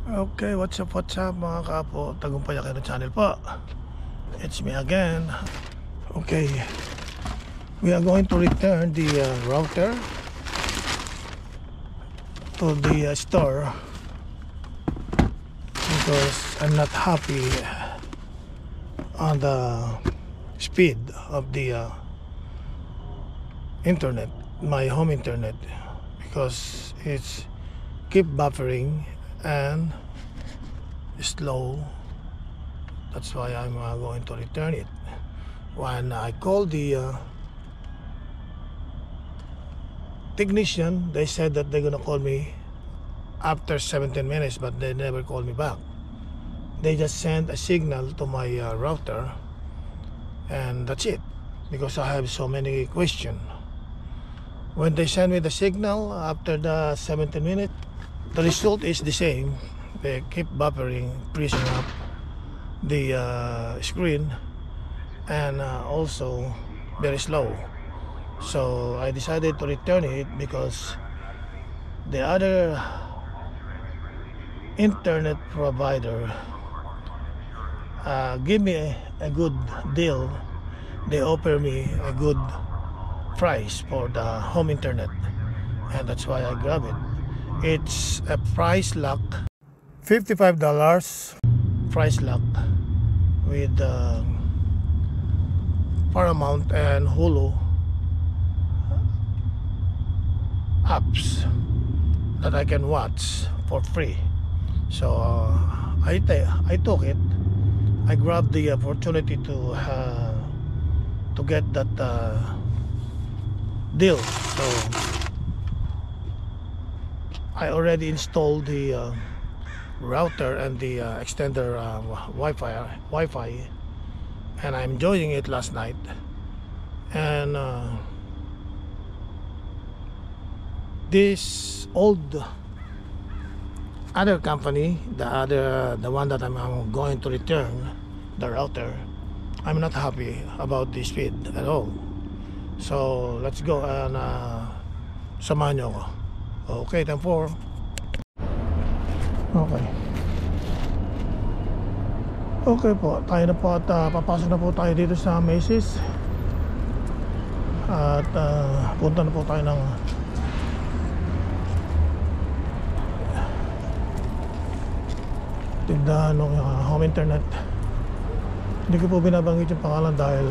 Okay, what's up mga kapo, Tagumpay Aquino channel po. It's me again. Okay, we are going to return the router to the store because I'm not happy on the speed of the internet, my home internet, because it's keep buffering and slow. That's why I'm going to return it. When I called the technician, they said that they're gonna call me after 17 minutes, but they never called me back. They just sent a signal to my router, and that's it, because I have so many questions. When they send me the signal after the 17 minutes, the result is the same. They keep buffering, freezing up the screen, and also very slow. So I decided to return it because the other internet provider give me a good deal. They offer me a good price for the home internet, and that's why I grab it. It's a price lock, $55 price lock with Paramount and Hulu apps that I can watch for free. So I took it. I grabbed the opportunity to get that deal. So I already installed the router and the extender Wi-Fi, and I'm enjoying it last night. And this old other company, the one that I'm going to return, the router, I'm not happy about the speed at all. So let's go and samahan nyo ako. Okay, time for. Okay po, tayo na po at papasok na po tayo dito sa Macy's. At punta na po tayo ng tindahan ng home internet. Hindi ko po binabanggit yung pangalan dahil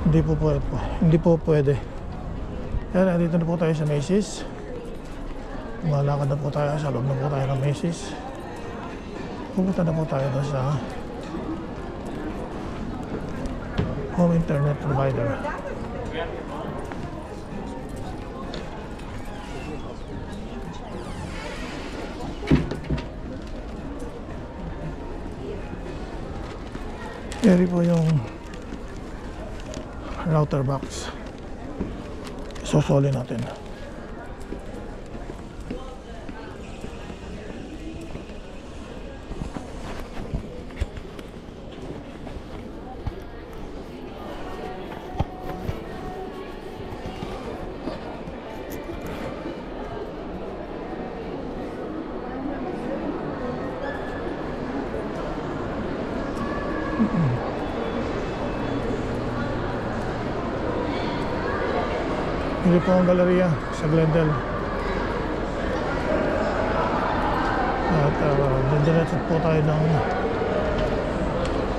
hindi po pwede. Kaya dito na po tayo sa Macy's. Malakad na po tayo, sa loob na po tayo ng Macy's. Pupunta na po tayo doon sa home internet provider. Eri po yung router box. Susuli natin. Hindi po ang galeriya sa Glendale. At diretso po tayo ng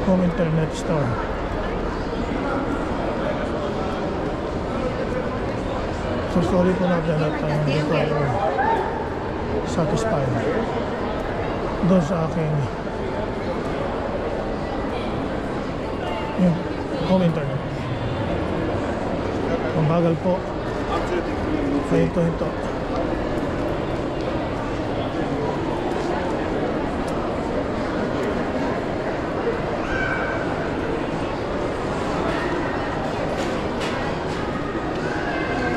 home internet store. So sorry po natin at hindi po tayo satisfied doon sa aking yung home internet. Ang bagal po. Hinto.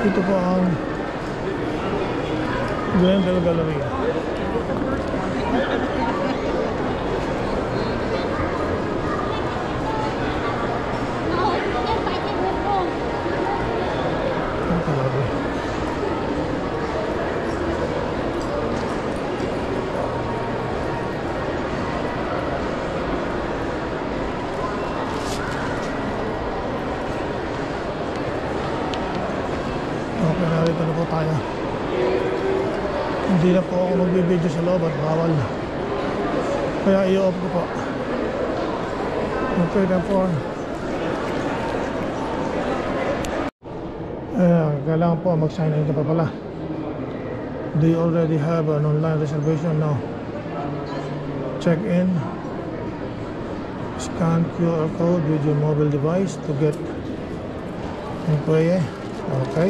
Ito po ang Glendale Galleria. dito na po tayo. Hindi na po ako magbibideo sa loob at bawal. Kaya i-off ko po. Okay, therefore kailangan po mag-sign in ka pa pala. Do you already have an online reservation? No. Check in. Scan QR code with your mobile device to get employee. Okay.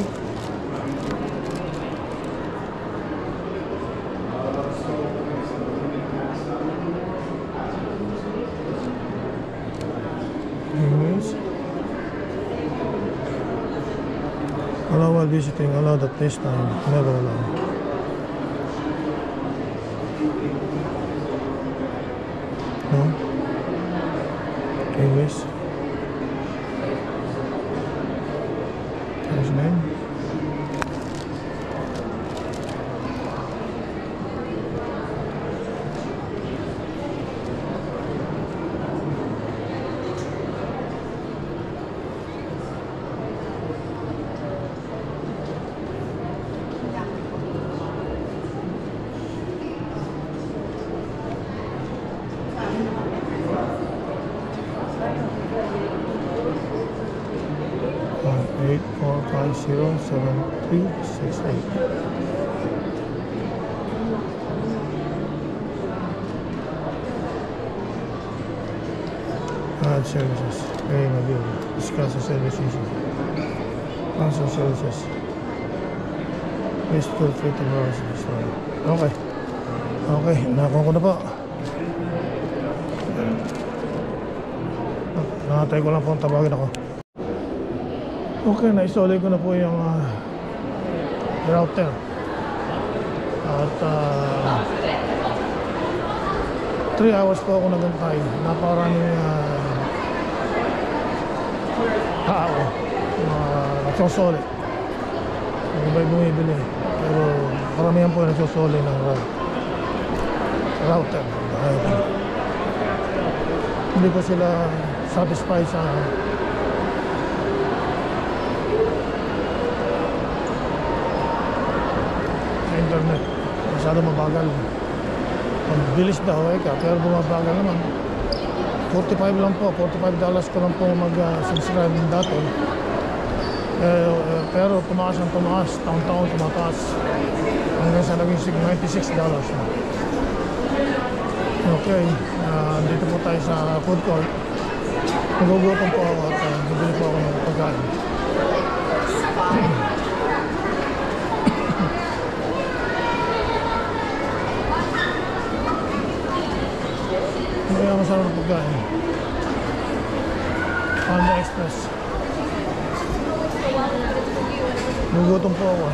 Allow while visiting, allow at this time, never allow. No? English. His name? Eight four five 07368. Add services. Pay my bill. Discuss the service issue. Cancel services. Please feel free to browse this one. Okay. Okay, nakuha ko na po. Nakatay ko lang po ang tawagin ako. Okay, naisoli ko na po yung router. At 3 hours po ako nagantay. Napakaraming tao nagsosoli. Yung iba'y bumibili. Pero karamihan po nagsosoli ng router. Dahil hindi po sila satisfied sa internet. Masyado mabagal. Pagbilis daw pero bumabagal naman. 45 lang po, $45 ko lang po mag-subscribe ng dati. Pero tumaas ang tumaas, taon-taon tumataas. Hanggang sa naging $96 na. Okay, dito po tayo sa food court. Nagugutom po ako at bibili po ako ng pagkain. Kaya masarap na pagkain. Panda Express. Nagugutom po ako.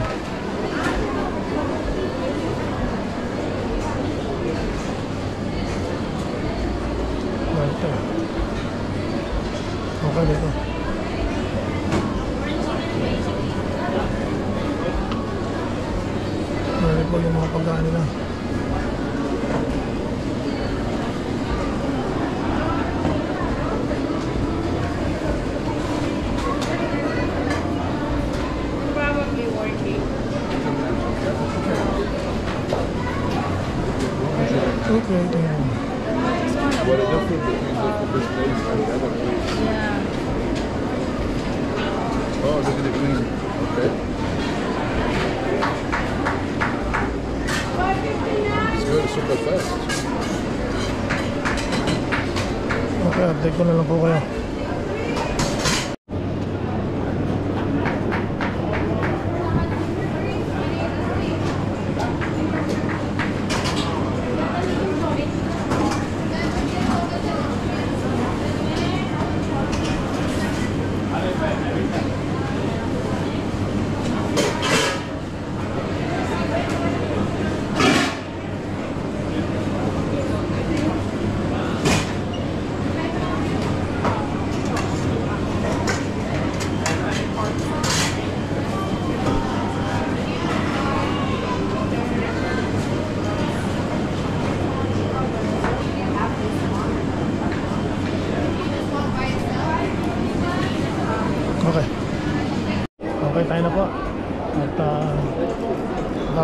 Ito. Okay dito. Meron po yung mga pagkain nila. Okay, damn. What is different between this place and the other place? Yeah. Oh, look at it clean. Okay. It's good, it's super fast. Okay, update ko na lang po kayo.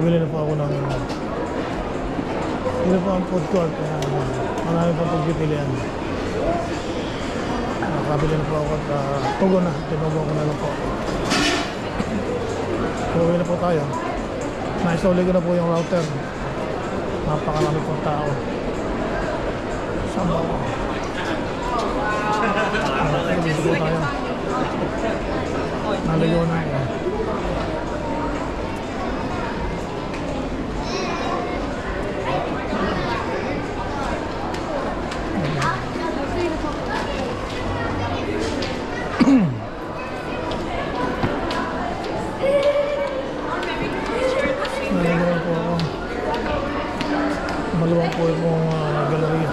nakabili na po ako ng ito po ang food court. Marami pang pagpipilian. Nakabili na po ako at tugo na. Tinugo ko na lang po. Tuloy na po tayo. Naisuli ko na po yung router. Napakarami pong tao. Saan ba ako? Dito po tayo. Naligaw na ako. Naligaw po ako. Maluwang po yung galeriya.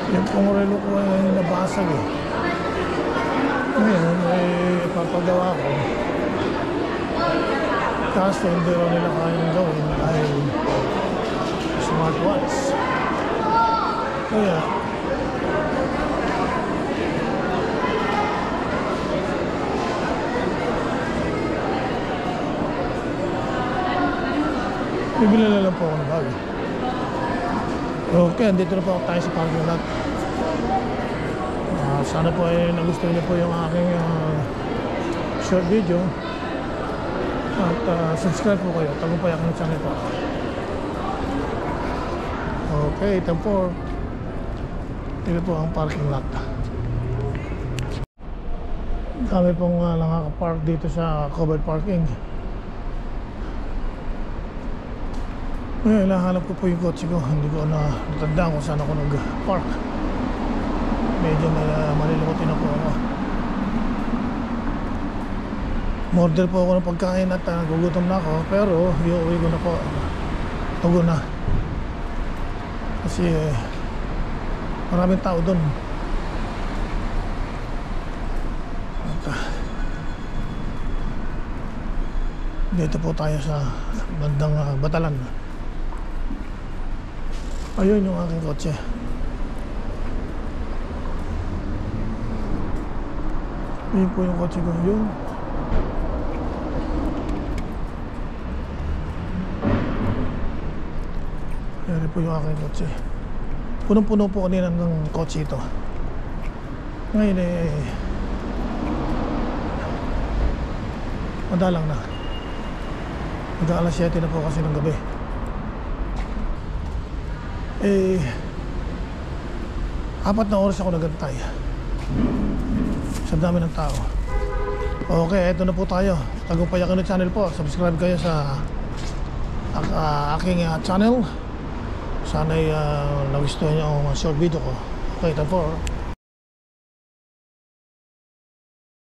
Yung pong relo ko ay nabasag eh. Ngayon ay papagawa ko. Kaso hindi rin nila kayang gawin ay smartwatch. Kaya bibili na lang po ako ng bago. Okay, andito na po tayo sa parking lot. Sana po ay nagustuhan niyo po yung aking short video. At subscribe po kayo. Tagumpay ako ng channel po. Okay, ito po. Ito po ang parking lot. Dami pong nakaka-park dito sa covered parking. Ngayon, nahanap ko po yung kotse ko. Hindi ko natandaan kung saan ako nag-park. Medyo malilimutin ako. Order po ako ng pagkain at gugutom na ako. Pero iuwi ko na po. Tugo na. Kasi maraming tao doon. Dito po tayo sa bandang Batalan. Ayun yung aking kotse. Ayun po yung kotse ko. Yun. Ayun po yung aking kotse. Punong-puno po kanina ng kotse ito. Ngayon madalang na. Mag-aalas 7 na po kasi ng gabi. Apat na oras ako nagantay sa dami ng tao. Okay, eto na po tayo. Tagumpay ako ng channel po. Subscribe kayo sa aking channel. Sana'y nagustuhan niyo ang short video ko. Okay, ito po.